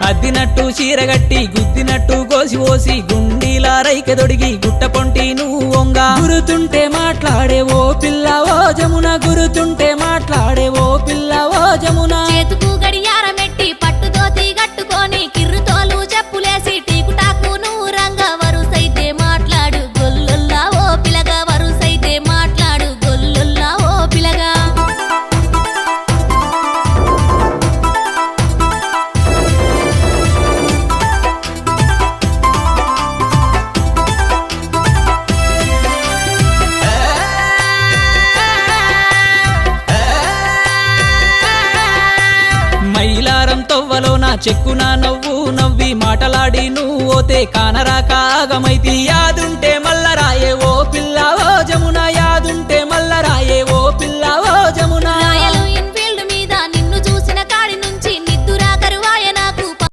అద్దినట్టు చీరగట్టి గుద్దినట్టు గోసి OC గుండీలా రైకె దొడిగి గుట్ట పొంటి నువ్వు వంగ గురుతుంటే మాట్లాడే ఓ పిల్ల ఓ జమున గురుతుంటే మాట్లాడే ఓ పిల్ల ఓ జమున చేతుకు గడియారమెట్టి పట్టుదోతి గట్టుకొని కిర్రుతోలు చెప్పులేసి టీకుటాకు నువ్వు రంగ వరుసైతే మాట్లాడు గొల్లుల్లా ఓ పిలగా వరుసైతే మాట్లాడు గొల్లుల్లా ఓ పిలగా మైలారం తొవ్వలో నా చెక్కున నవ్వు నవ్వి మాటలాడి నువ్వు ఓతే కానరాక ఆగమైతి యాదుంటే